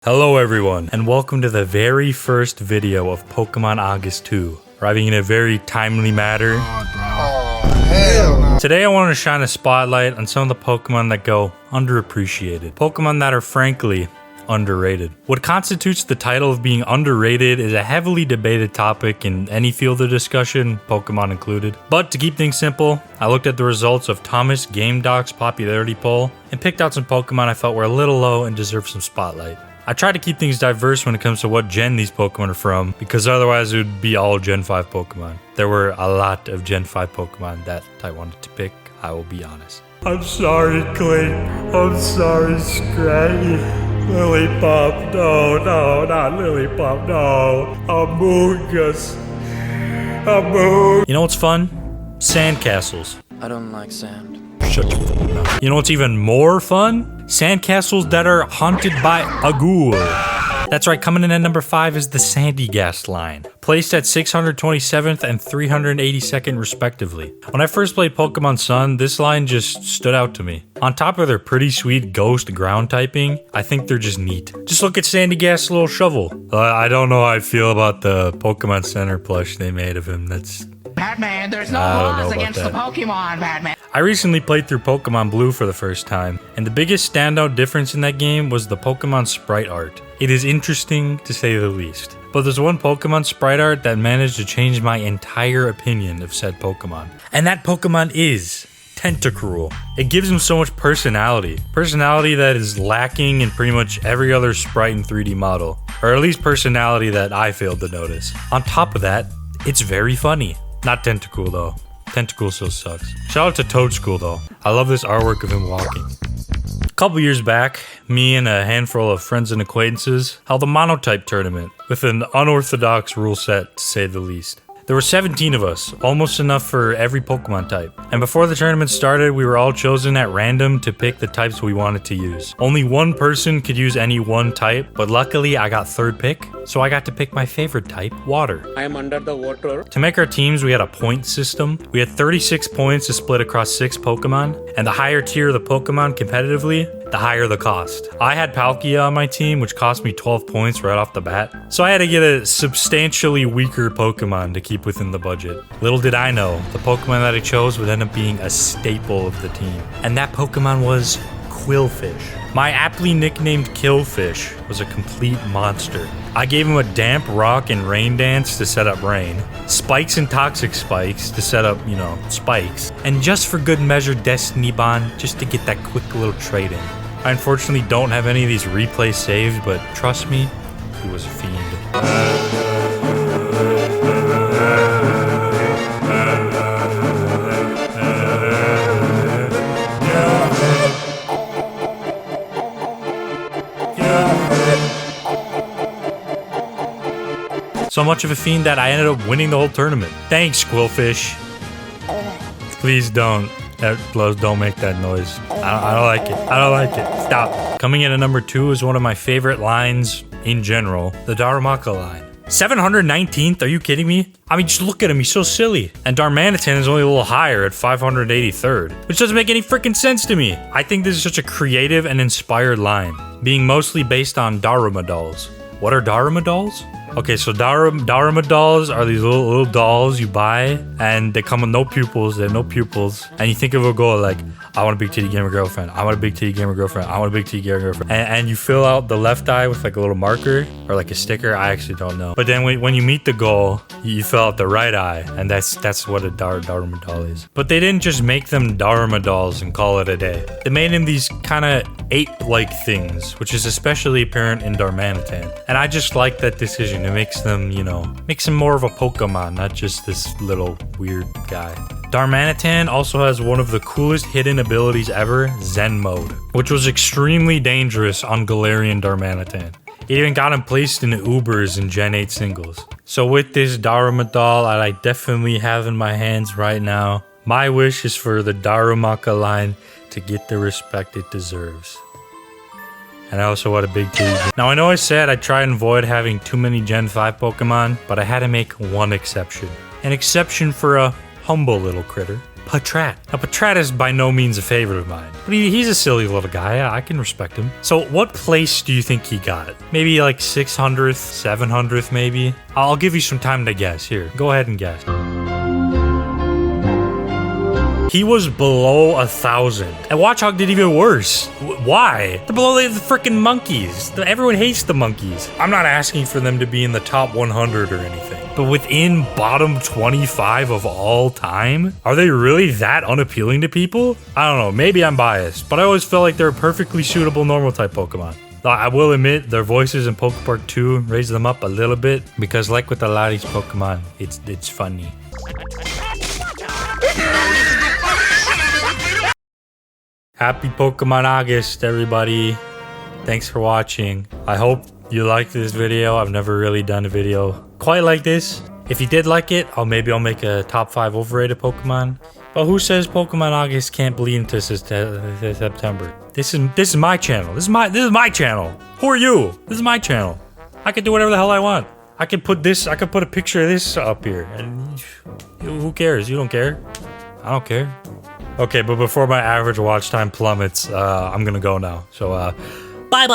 Hello everyone, and welcome to the very first video of Pokemon August 2, arriving in a very timely manner. Hell no. Today I want to shine a spotlight on some of the Pokemon that go underappreciated. Pokemon that are frankly underrated. What constitutes the title of being underrated is a heavily debated topic in any field of discussion, Pokemon included. But to keep things simple, I looked at the results of Thomas Game Doc's popularity poll and picked out some Pokemon I felt were a little low and deserved some spotlight. I try to keep things diverse when it comes to what gen these Pokemon are from, because otherwise it would be all Gen 5 Pokemon. There were a lot of Gen 5 Pokemon that I wanted to pick, I will be honest. I'm sorry, Clay. I'm sorry, Scratchy. Lillipup, no, not Lillipup, no. Amoonguss. You know what's fun? Sandcastles. I don't like sand. Shut your fucking mouth. You know what's even more fun? Sandcastles that are haunted by a ghoul. That's right, coming in at number 5 is the Sandygast line, placed at 627th and 382nd respectively. When I first played Pokemon Sun, this line just stood out to me. On top of their pretty sweet ghost ground typing, I think they're just neat. Just look at Sandygast's little shovel. I don't know how I feel about the Pokemon Center plush they made of him. That's... Batman, there's no laws against the Pokemon, Batman. I recently played through Pokemon Blue for the first time, and the biggest standout difference in that game was the Pokemon sprite art. It is interesting to say the least. But there's one Pokemon sprite art that managed to change my entire opinion of said Pokemon. And that Pokemon is Tentacruel. It gives him so much personality. Personality that is lacking in pretty much every other sprite in 3D model. Or at least personality that I failed to notice. On top of that, it's very funny. Not Tentacool though. Tentacool still sucks. Shout out to Toadschool though. I love this artwork of him walking. A couple years back, me and a handful of friends and acquaintances held a monotype tournament with an unorthodox rule set to say the least. There were 17 of us, almost enough for every Pokemon type. And before the tournament started, we were all chosen at random to pick the types we wanted to use. Only one person could use any one type, but luckily I got third pick, so I got to pick my favorite type, water. I am under the water. To make our teams, we had a point system. We had 36 points to split across 6 Pokemon, and the higher tier of the Pokemon competitively, the higher the cost. I had Palkia on my team, which cost me 12 points right off the bat, so I had to get a substantially weaker Pokemon to keep within the budget. Little did I know, the Pokemon that I chose would end up being a staple of the team, and that Pokemon was Qwilfish. My aptly nicknamed Killfish was a complete monster. I gave him a Damp, Rock, and Rain Dance to set up Rain, Spikes and Toxic Spikes to set up, Spikes, and just for good measure Destiny Bond just to get that quick little trade in. I unfortunately don't have any of these replays saved, but trust me, he was a fiend. So much of a fiend that I ended up winning the whole tournament. Thanks, Qwilfish. Please don't. Don't make that noise. I don't like it. I don't like it. Stop. Coming in at number 2 is one of my favorite lines in general. The Darumaka line. 719th? Are you kidding me? I mean, just look at him. He's so silly. And Darmanitan is only a little higher at 583rd, which doesn't make any freaking sense to me. I think this is such a creative and inspired line, being mostly based on Daruma dolls. What are Daruma dolls? Okay, so Daruma dolls are these little dolls you buy, and they come with no pupils. They have no pupils, and you think of a goal like, I want a big titty gamer girlfriend. I want a big titty gamer girlfriend. I want a big titty gamer girlfriend. And you fill out the left eye with like a little marker or like a sticker. I actually don't know. But then when you meet the goal, you fill out the right eye, and that's what a Daruma doll is. But they didn't just make them Daruma dolls and call it a day. They made them these kind of ape-like things, which is especially apparent in Darmanitan. And I just like that decision. It makes them, makes him more of a Pokemon, not just this little weird guy. Darmanitan also has one of the coolest hidden abilities ever, Zen Mode, which was extremely dangerous on Galarian Darmanitan. It even got him placed in Ubers in Gen 8 singles. So with this Daruma doll that I definitely have in my hands right now, my wish is for the Darumaka line to get the respect it deserves. And I also want a big titty. Now I know I said I'd try and avoid having too many Gen 5 Pokemon, but I had to make one exception. An exception for a humble little critter. Patrat. Now, Patrat is by no means a favorite of mine, but he's a silly little guy. I can respect him. So what place do you think he got? Maybe like 600th, 700th maybe? I'll give you some time to guess. Here, go ahead and guess. He was below 1,000. And Watchog did even worse. Why? They're below the freaking monkeys. Everyone hates the monkeys. I'm not asking for them to be in the top 100 or anything, but within bottom 25 of all time? Are they really that unappealing to people? I don't know. Maybe I'm biased, but I always felt like they're perfectly suitable normal type Pokemon. I will admit their voices in Pokepark 2 raise them up a little bit because like with a lot of these Pokemon, it's funny. Happy Pokemon August, everybody. Thanks for watching. I hope you liked this video. I've never really done a video quite like this. If you did like it, maybe I'll make a top 5 overrated Pokemon. But who says Pokemon August can't bleed into September? This is my channel. This is my channel. Who are you? This is my channel. I can do whatever the hell I want. I could put a picture of this up here, and who cares? You don't care. I don't care. Okay, but before my average watch time plummets, I'm gonna go now. So, bye-bye.